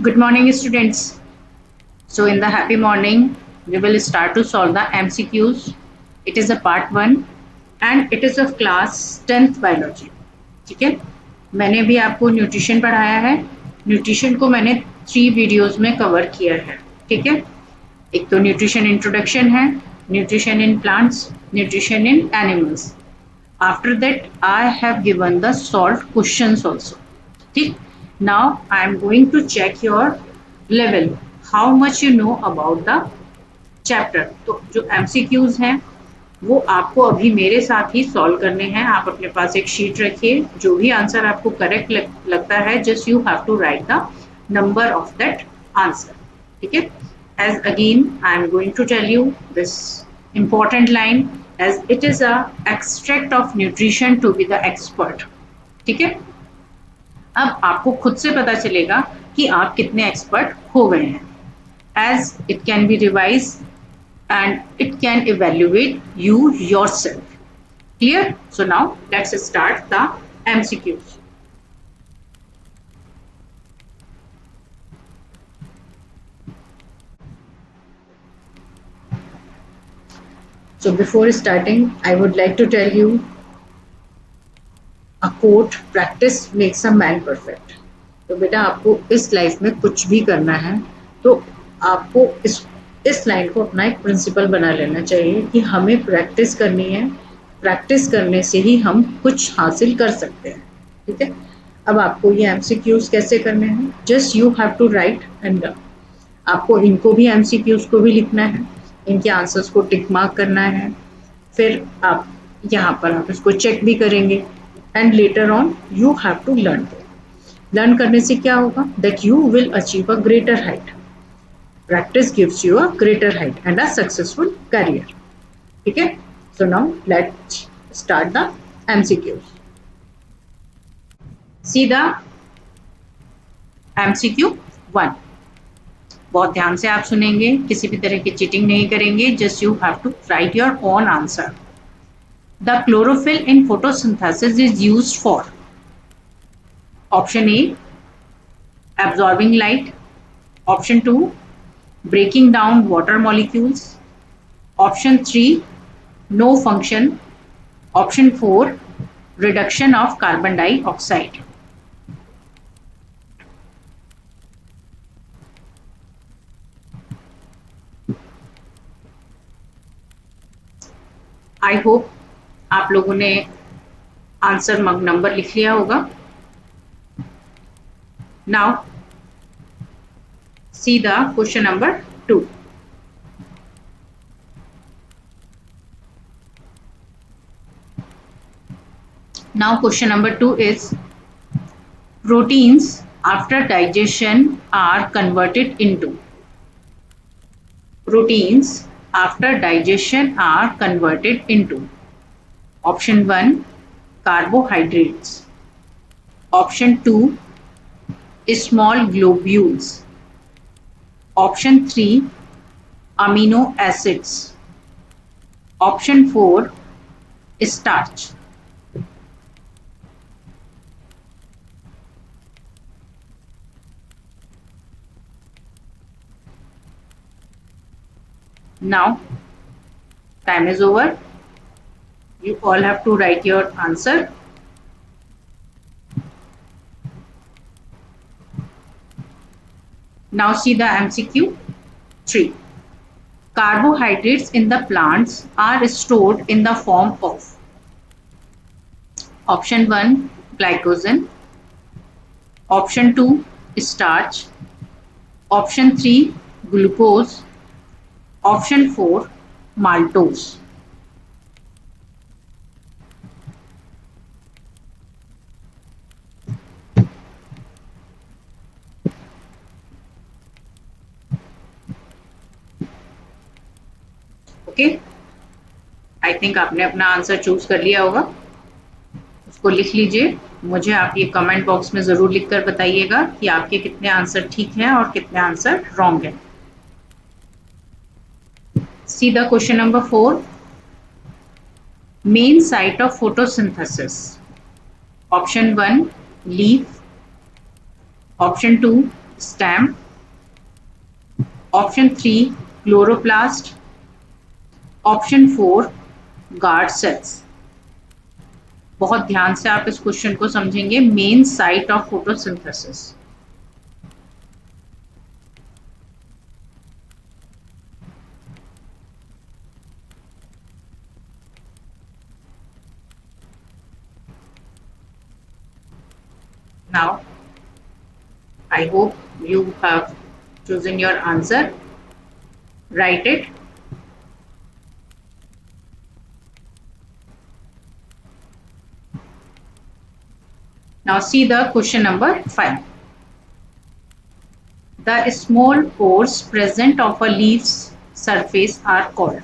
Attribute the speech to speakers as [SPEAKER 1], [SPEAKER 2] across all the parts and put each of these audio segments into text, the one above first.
[SPEAKER 1] Good morning, students. So, in the happy morning, we will start to solve the MCQs. It is a part 1 and it is of class 10th biology. ठीक है, मैंने भी आपको nutrition पढ़ाया है. Nutrition को मैंने 3 videos में कवर किया है. ठीक है, एक तो न्यूट्रिशन इंट्रोडक्शन है, nutrition in plants, nutrition in animals. After that, I have given the solved questions also. ठीक, now I am going to check your level, how much you know about the chapter. तो जो MCQs हैं वो आपको अभी मेरे साथ ही solve करने हैं. आप अपने पास एक शीट रखिए, जो भी आंसर आपको करेक्ट लगता है just you have to write the number of that answer. ठीक है, as again I am going to tell you this important line, as it is a extract of nutrition to be the expert. ठीक है, अब आपको खुद से पता चलेगा कि आप कितने एक्सपर्ट हो गए हैं. as it can be revised and it can evaluate you yourself. Clear? So now let's start the MCQs. So before starting, I would like to tell you a quote, practice makes a man perfect. तो बेटा आपको इस life में कुछ भी करना है तो आपको इस लाइन को अपना एक प्रिंसिपल बना लेना चाहिए कि हमें प्रैक्टिस करनी है. प्रैक्टिस करने से ही हम कुछ हासिल कर सकते हैं. ठीक है, अब आपको ये MCQs कैसे करने हैं, just you have to write and आपको इनको भी MCQs को भी लिखना है, इनके आंसर्स को टिक मार्क करना है, फिर आप यहाँ पर आप इसको चेक भी करेंगे and later on you have to learn करने से क्या होगा, that you will achieve a greater height. Practice gives you a greater height and a successful career. ठीक है, so now let's start the MCQs. See the MCQ 1. बहुत ध्यान से आप सुनेंगे, किसी भी तरह की चीटिंग नहीं करेंगे, just you have to write your own answer. The chlorophyll in photosynthesis is used for option A, absorbing light, option 2, breaking down water molecules, option 3, no function, option 4, reduction of carbon dioxide. I hope आप लोगों ने answer number लिख लिया होगा. Now see the question number 2. Now question number 2 is proteins after digestion are converted into. Proteins after digestion are converted into. Option 1, carbohydrates. Option 2, small globules. Option 3, amino acids. Option 4, starch. Now time is over. You all have to write your answer. Now see the MCQ 3. Carbohydrates in the plants are stored in the form of. Option 1, glycogen. Option 2, starch. Option 3, glucose. Option 4, maltose. Okay, I think आपने अपना answer choose कर लिया होगा. उसको लिख लीजिए. मुझे आप ये कमेंट बॉक्स में जरूर लिखकर बताइएगा कि आपके कितने आंसर ठीक हैं और कितने आंसर रॉन्ग हैं. See the question number 4. Main site of photosynthesis. Option 1, leaf. Option 2, stem. Option 3, chloroplast. Option 4, guard cells. बहुत ध्यान से आप इस क्वेश्चन को समझेंगे. Main site of photosynthesis. Now, I hope you have chosen your answer. Write it. Now see the question number 5. The small pores present of a leaf's surface are called.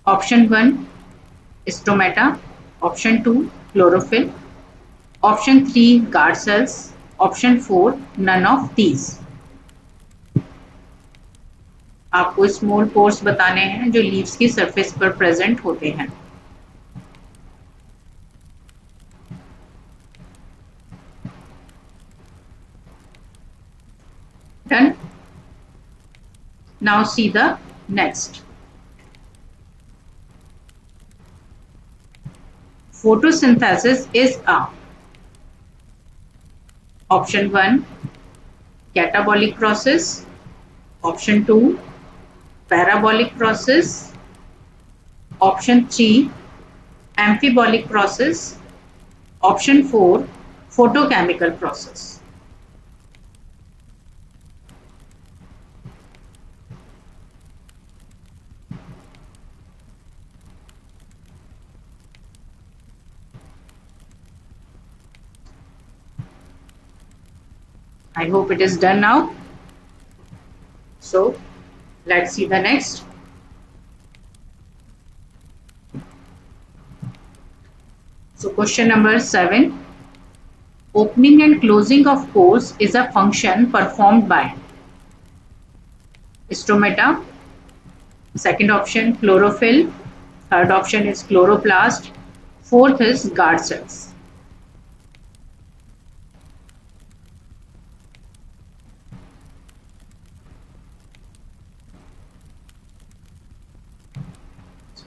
[SPEAKER 1] Option 1, stomata. Option 2, chlorophyll. Option 3, guard cells. Option 4, none of these. आपको small pores बताने हैं जो leaves की surface पर present होते हैं. Done. Now see the next. Photosynthesis is a. Option 1, catabolic process. Option 2, parabolic process. Option 3, amphibolic process. Option 4, photochemical process. I hope it is done now. So let's see the next. So question number 7. Opening and closing of pores is a function performed by stomata. Second option, chlorophyll. Third option is chloroplast. Fourth is guard cells.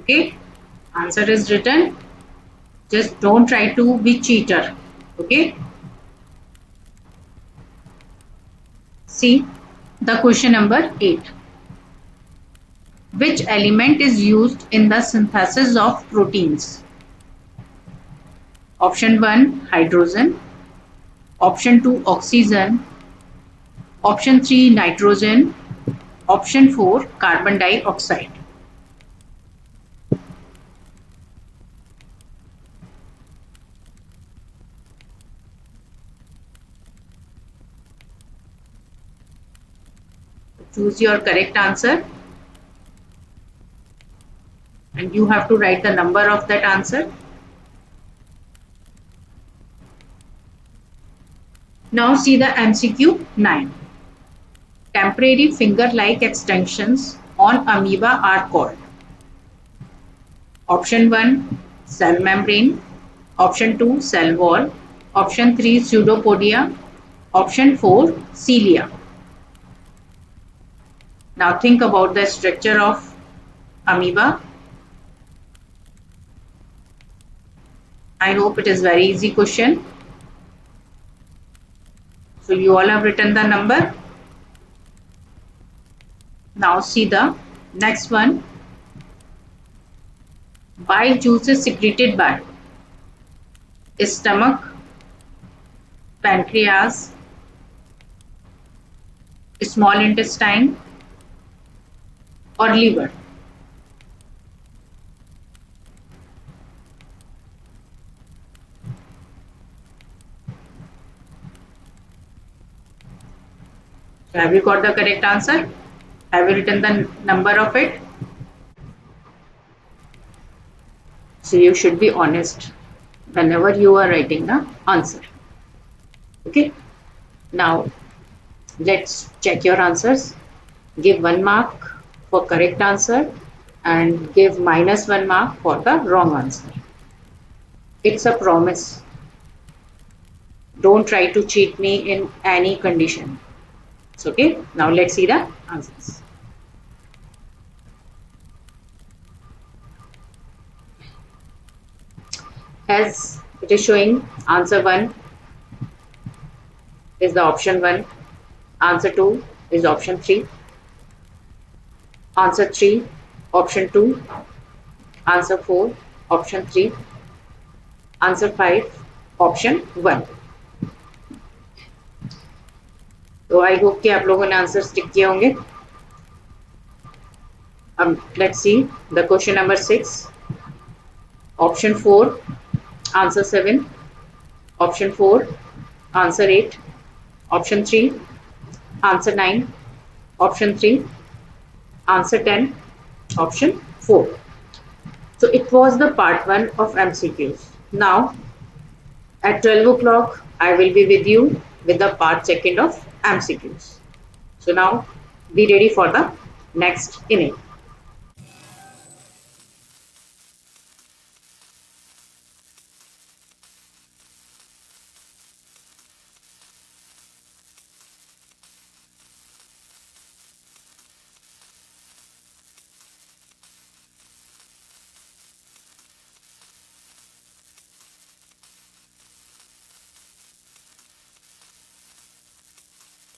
[SPEAKER 1] Okay, answer is written. Just don't try to be cheater. Okay, see the question number 8. Which element is used in the synthesis of proteins? Option 1, hydrogen. Option 2, oxygen. Option 3, nitrogen. Option 4, carbon dioxide. Choose your correct answer and you have to write the number of that answer. Now see the MCQ 9. Temporary finger-like extensions on amoeba are called. Option 1, cell membrane. Option 2, cell wall. Option 3, pseudopodia. Option 4, cilia. Now think about the structure of amoeba. I hope it is very easy question. So you all have written the number. Now see the next one. Bile juices secreted by stomach, pancreas, small intestine or liver. So have you got the correct answer? Have you written the number of it? So you should be honest whenever you are writing the answer. Okay. Now let's check your answers. Give 1 mark for correct answer and give -1 mark for the wrong answer. It's a promise. Don't try to cheat me in any condition. It's okay. Now let's see the answers. As it is showing, answer 1 is the option 1, answer 2 is option 3, answer 3 option 2, answer 4 option 3, answer 5 option 1. तो I hope कि आप लोगों ने answer tick किए होंगे. Let's see the question number 6, option 4 answer 7, option 4 answer 8, option 3 answer 9, option 3 answer 10, option 4. So it was the part 1 of MCQs. Now at 12 o'clock I will be with you with the part 2 of MCQs. So now be ready for the next inning.